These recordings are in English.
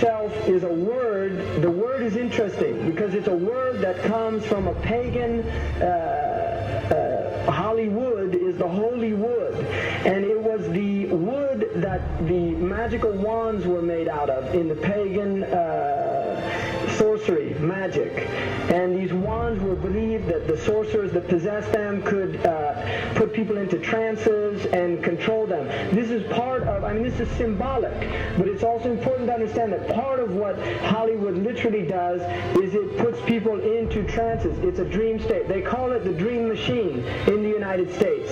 itself is a word. The word is interesting because it's a word that comes from a pagan. Hollywood is the holy wood, and it was the wood that the magical wands were made out of in the pagan sorcery, magic. And these wands were believed that the sorcerers that possessed them could put people into trances and control them. This is part of, this is symbolic, but it's also important to understand that part of what Hollywood literally does is it puts people into trances. It's a dream state. They call it the dream machine in the United States.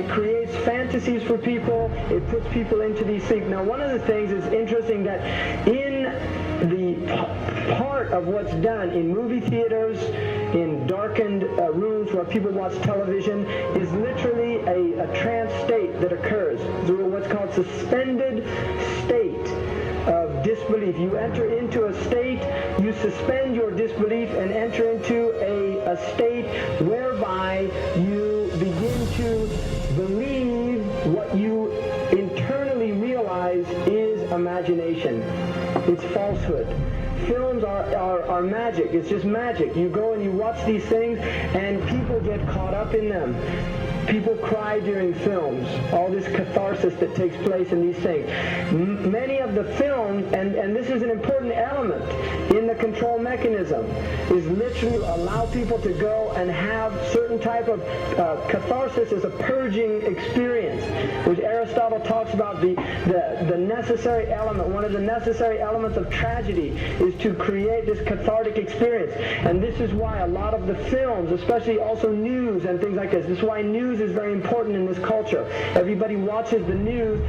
Creates fantasies for people. It puts people into these things. Now, one of the things is interesting that in the part of what's done in movie theaters, in darkened rooms where people watch television, is literally a trance state that occurs. It's what's called suspended state of disbelief. You enter into a state, you suspend your disbelief and enter into a state whereby you begin to believe what you internally realize is imagination. It's falsehood. Films are magic. It's just magic. You go and you watch these things and people get caught up in them. People cry during films, all this catharsis that takes place in these things. Many of the films, and this is an important element in the control mechanism, is literally allow people to go and have certain type of catharsis as a purging experience, which Aristotle talks about the necessary element. One of the necessary elements of tragedy is to create this cathartic experience. And this is why a lot of the films, especially also news and things like this is why news is very important in this culture. Everybody watches the news.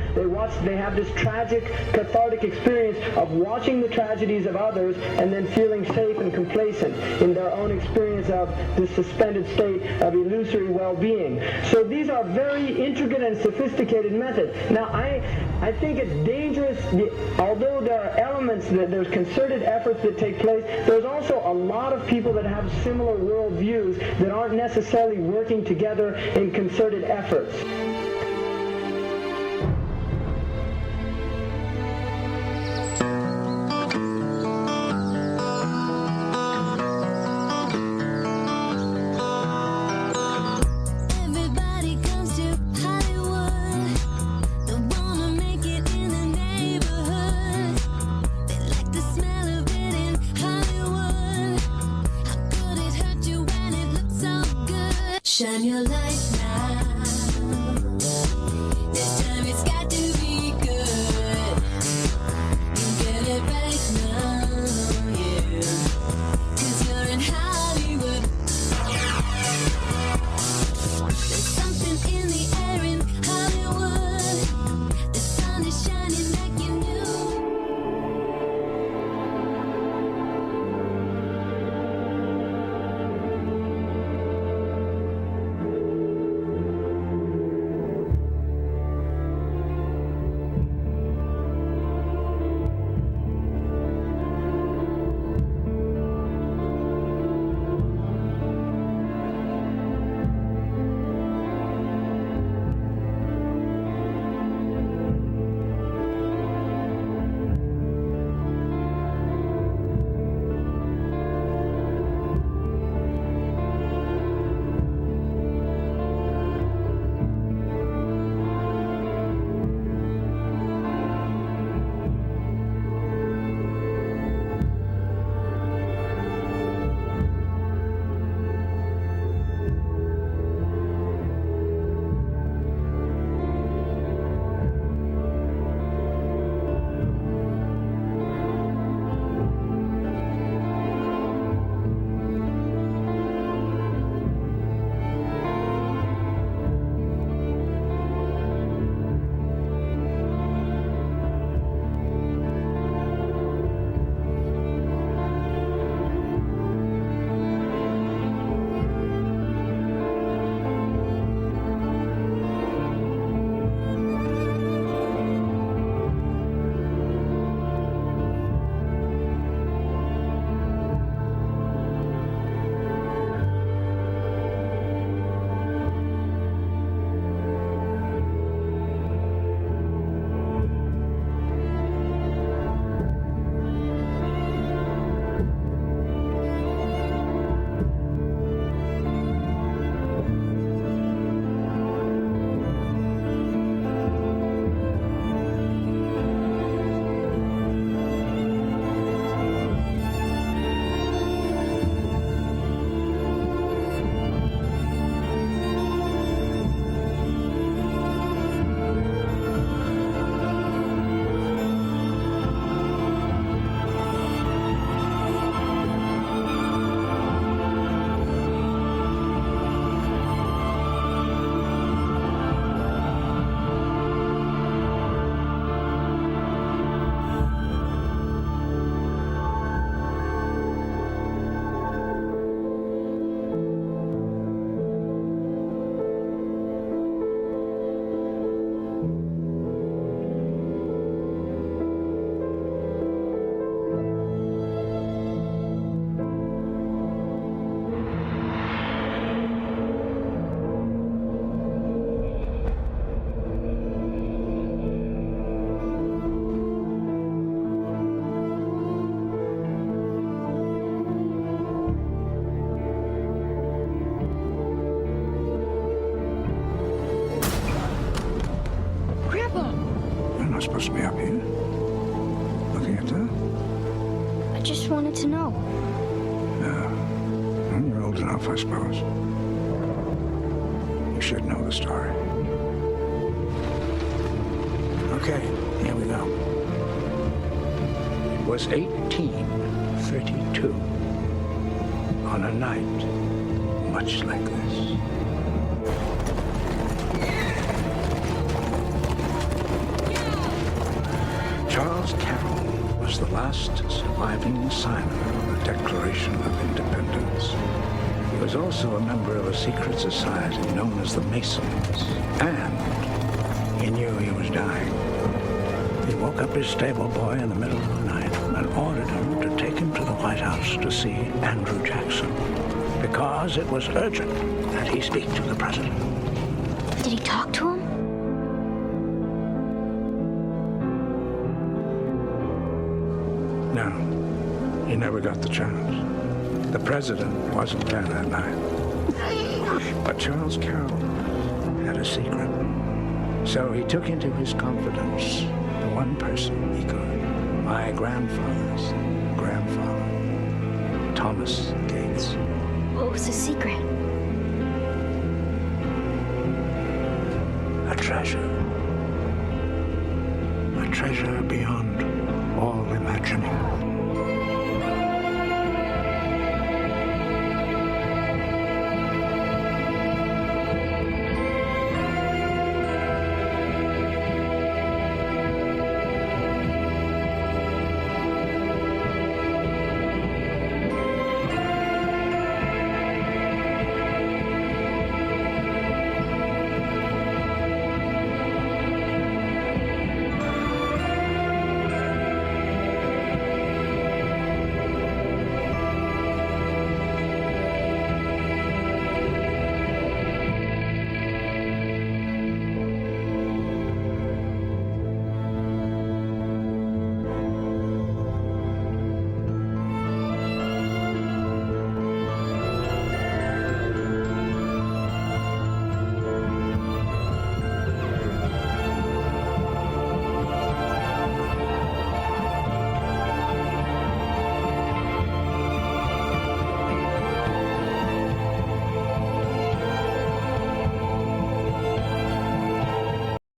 They have this tragic, cathartic experience of watching the tragedies of others and then feeling safe and complacent in their own experience of this suspended state of illusory well-being. So these are very intricate and sophisticated methods. Now, I think it's dangerous, although there are elements, that there's concerted efforts that take place, there's also a lot of people that have similar worldviews that aren't necessarily working together in concerted efforts. Shine your light now. This time it's got to be good. You get it right now, yeah. 'Cause you're in Hollywood. There's something in the air in Hollywood. The sun is shining like you knew. supposed to be up here. Looking at that? I just wanted to know. Yeah. Well, you're old enough, I suppose. You should know the story. Okay, here we go. It was 1832. On a night much like this. Charles Carroll was the last surviving signer of the Declaration of Independence. He was also a member of a secret society known as the Masons, and he knew he was dying. He woke up his stable boy in the middle of the night and ordered him to take him to the White House to see Andrew Jackson, because it was urgent that he speak to the president. Did he talk to him? No, he never got the chance. The president wasn't there that night. But Charles Carroll had a secret. So he took into his confidence the one person he could, my grandfather's grandfather, Thomas Gates. What was the secret? A treasure. A treasure beyond all imagining.